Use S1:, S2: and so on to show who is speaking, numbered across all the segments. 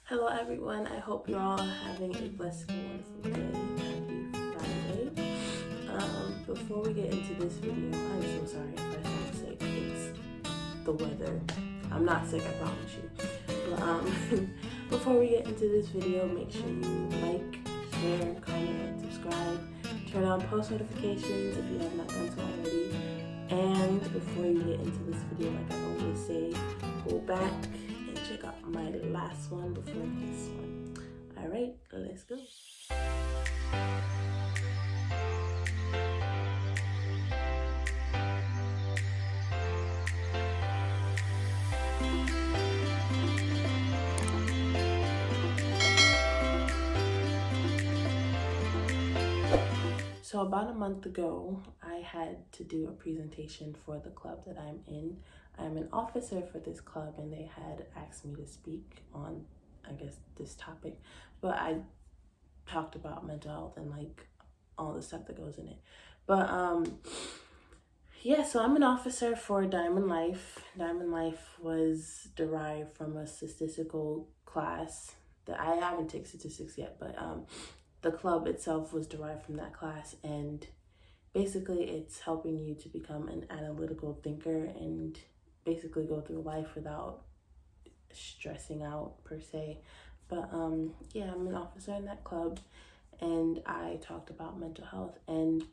S1: Hello everyone, I hope you're all having a blessed and wonderful day. Happy Friday. Before we get into this video, I'm so sorry if I sound sick. It's the weather. I'm not sick, I promise you. But before we get into this video, make sure you like, share, comment, and subscribe. Turn on post notifications if you have not done so already. And before you get into this video, like I always say, go back and check out my last one before this one. Alright, let's go. So about a month ago, I had to do a presentation for the club that I'm in. I'm an officer for this club and they had asked me to speak on, I guess, this topic. But I talked about mental health and like all the stuff that goes in it. But yeah, so I'm an officer for Diamond Life. Diamond Life was derived from a statistical class that I haven't taken statistics yet, but the club itself was derived from that class, and basically it's helping you to become an analytical thinker and basically go through life without stressing out per se. But yeah, I'm an officer in that club and I talked about mental health, and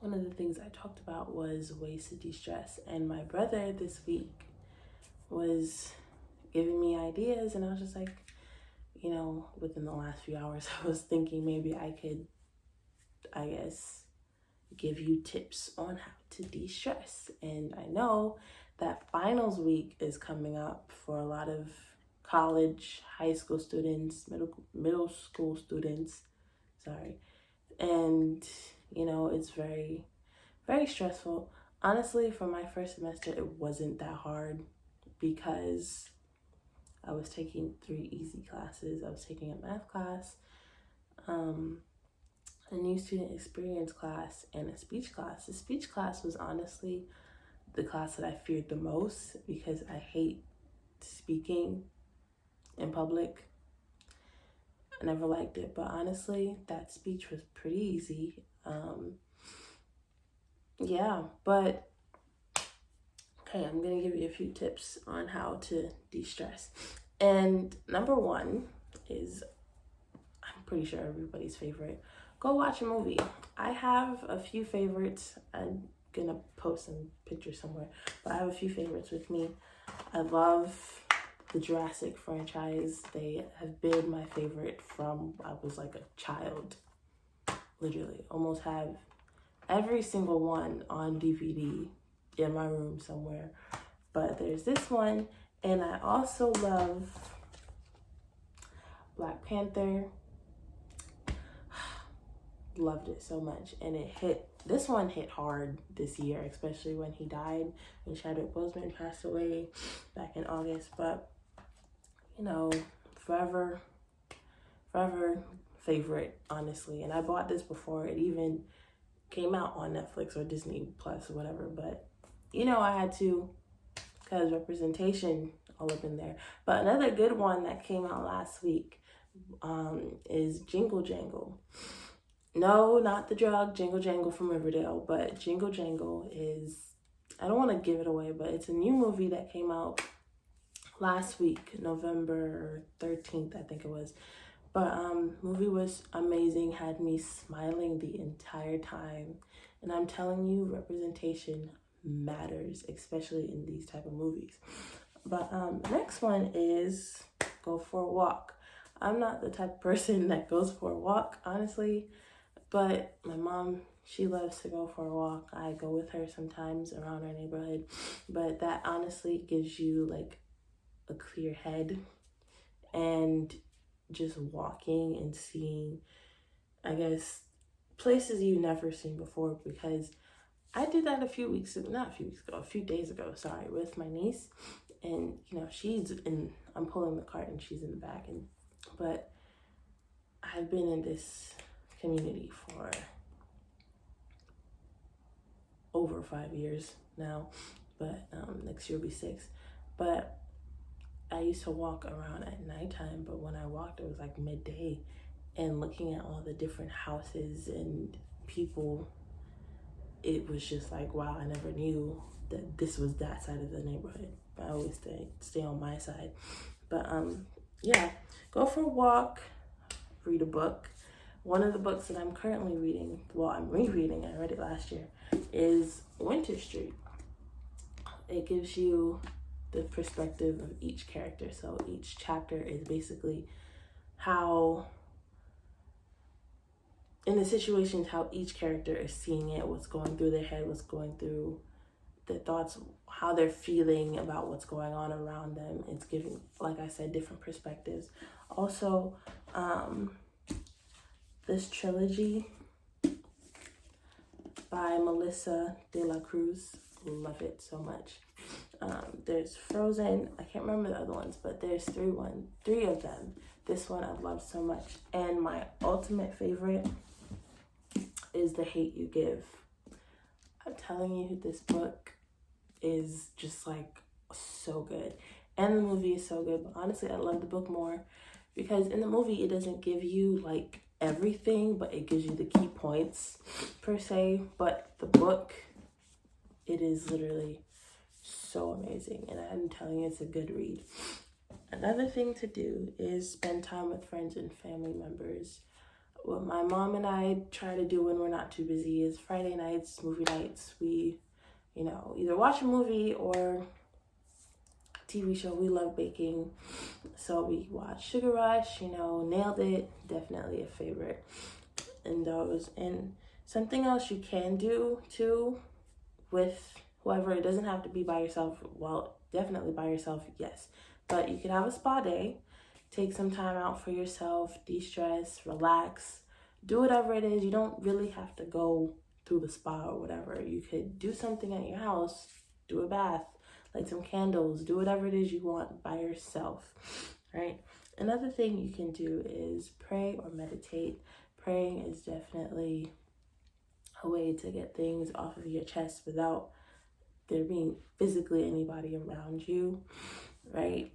S1: one of the things I talked about was ways to de-stress. And my brother this week was giving me ideas, and I was just like, you know, within the last few hours, I was thinking maybe I could, I guess, give you tips on how to de-stress. And I know that finals week is coming up for a lot of college, high school students, middle school students, and you know, it's very, very stressful. Honestly, for my first semester, it wasn't that hard because I was taking 3 easy classes. I was taking a math class, a new student experience class, and a speech class. The speech class was honestly the class that I feared the most because I hate speaking in public. I never liked it, but honestly, that speech was pretty easy. Yeah, but okay, I'm gonna give you a few tips on how to de-stress. And number one is, I'm pretty sure everybody's favorite, go watch a movie. I have a few favorites. I'm gonna post some pictures somewhere, but I have a few favorites with me. I love the Jurassic franchise. They have been my favorite from I was like a child. Literally, almost have every single one on DVD in my room somewhere. But there's this one, and I also love Black Panther. Loved it so much, and this one hit hard this year, especially when he died, when Chadwick Boseman passed away back in August. But you know, forever favorite, honestly. And I bought this before it even came out on Netflix or Disney Plus or whatever, but you know, I had to, because representation all up in there. But another good one that came out last week is Jingle Jangle. No, not the drug Jingle Jangle from Riverdale, but Jingle Jangle is, I don't want to give it away, but it's a new movie that came out last week, November 13th, I think it was. But movie was amazing, had me smiling the entire time. And I'm telling you, representation matters, especially in these type of movies. But next one is go for a walk. I'm not the type of person that goes for a walk, honestly, but my mom, she loves to go for a walk. I go with her sometimes around our neighborhood, but that honestly gives you like a clear head, and just walking and seeing, I guess, places you've never seen before, because I did that a few days ago, with my niece. And you know, she's in, I'm pulling the cart and she's in the back, and but I've been in this community for over 5 years now, but next year will be 6. But I used to walk around at nighttime, but when I walked, it was like midday, and looking at all the different houses and people, it was just like, wow, I never knew that this was that side of the neighborhood. But I always stay on my side. But yeah, go for a walk, read a book. One of the books that I'm currently reading, well, I'm rereading, I read it last year, is Winter Street. It gives you the perspective of each character. So each chapter is basically how, in the situations, how each character is seeing it, what's going through their head, what's going through their thoughts, how they're feeling about what's going on around them. It's giving, like I said, different perspectives. Also, this trilogy by Melissa de la Cruz, love it so much. There's Frozen, I can't remember the other ones, but there's three of them. This one I love so much. And my ultimate favorite is The Hate U Give. I'm telling you, this book is just like so good. And the movie is so good, but honestly I love the book more because in the movie it doesn't give you like everything, but it gives you the key points per se. But the book, it is literally so amazing, and I'm telling you, it's a good read. Another thing to do is spend time with friends and family members. What my mom and I try to do when we're not too busy is Friday nights, movie nights. We, either watch a movie or TV show. We love baking, so we watch Sugar Rush, Nailed It, definitely a favorite in those. And something else you can do too with whoever, it doesn't have to be by yourself. Well, definitely by yourself, yes, but you can have a spa day. Take some time out for yourself, de-stress, relax, do whatever it is. You don't really have to go through the spa or whatever. You could do something at your house, do a bath, light some candles, do whatever it is you want by yourself, right? Another thing you can do is pray or meditate. Praying is definitely a way to get things off of your chest without there being physically anybody around you, right?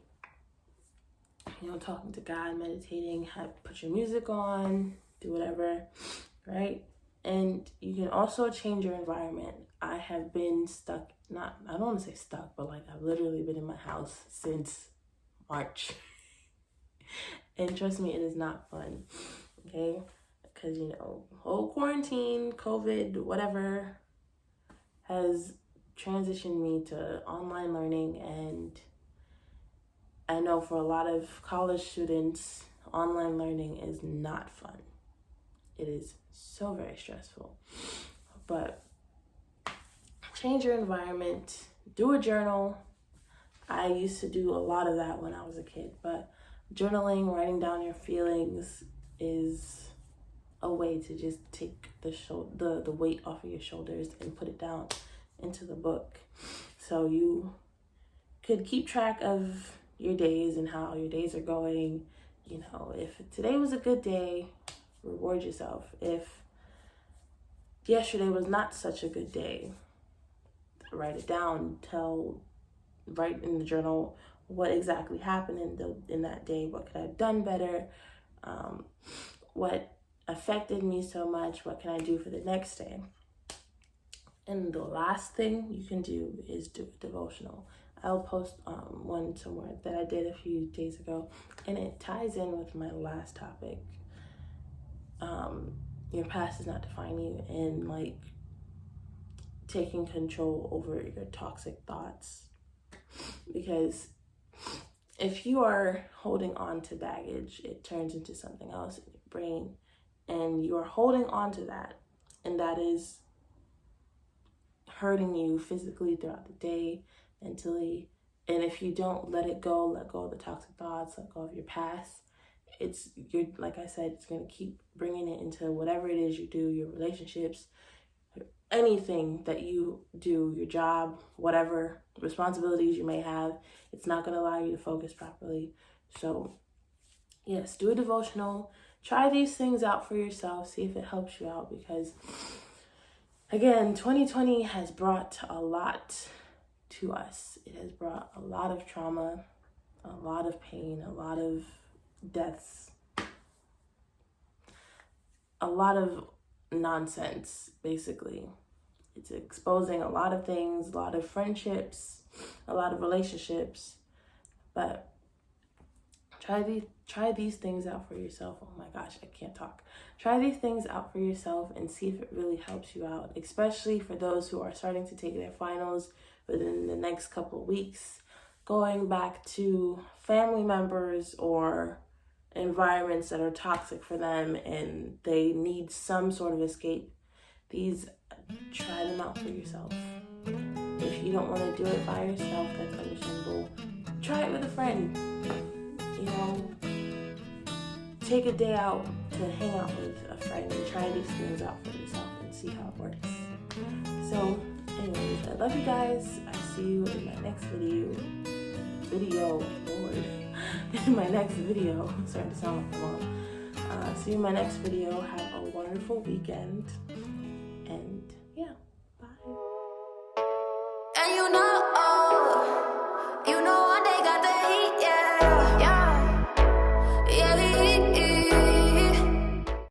S1: Talking to God, meditating, put your music on, do whatever, right? And you can also change your environment. I have been stuck, I don't want to say stuck, but like I've literally been in my house since March. And trust me, it is not fun, okay? Because, whole quarantine, COVID, whatever, has transitioned me to online learning. And I know for a lot of college students, online learning is not fun. It is so very stressful. But change your environment, do a journal. I used to do a lot of that when I was a kid, but journaling, writing down your feelings is a way to just take the weight off of your shoulders and put it down into the book. So you could keep track of your days and how your days are going. If today was a good day, reward yourself. If yesterday was not such a good day, write it down. Write in the journal what exactly happened in that day. What could I have done better? What affected me so much? What can I do for the next day? And the last thing you can do is do a devotional. I'll post one somewhere that I did a few days ago, and it ties in with my last topic. Your past does not define you, and like taking control over your toxic thoughts. Because if you are holding on to baggage, it turns into something else in your brain, and you are holding on to that, and that is hurting you physically throughout the day, mentally. And if you don't let go of the toxic thoughts, let go of your past, like I said, it's going to keep bringing it into whatever it is you do, your relationships, anything that you do, your job, whatever responsibilities you may have. It's not going to allow you to focus properly. So yes, do a devotional. Try these things out for yourself. See if it helps you out, because again, 2020 has brought a lot to us. It has brought a lot of trauma, a lot of pain, a lot of deaths, a lot of nonsense, basically. It's exposing a lot of things, a lot of friendships, a lot of relationships. But try these things out for yourself. Oh my gosh, I can't talk. Try these things out for yourself and see if it really helps you out, especially for those who are starting to take their finals within the next couple of weeks, going back to family members or environments that are toxic for them and they need some sort of escape. Try them out for yourself. If you don't want to do it by yourself, that's understandable. Try it with a friend. You know, take a day out to hang out with a friend and try these things out for yourself and see how it works. So, anyways, I love you guys. I see you in my next video, Lord. In my next video. I'm starting to sound like my mom. See you in my next video. Have a wonderful weekend. And yeah.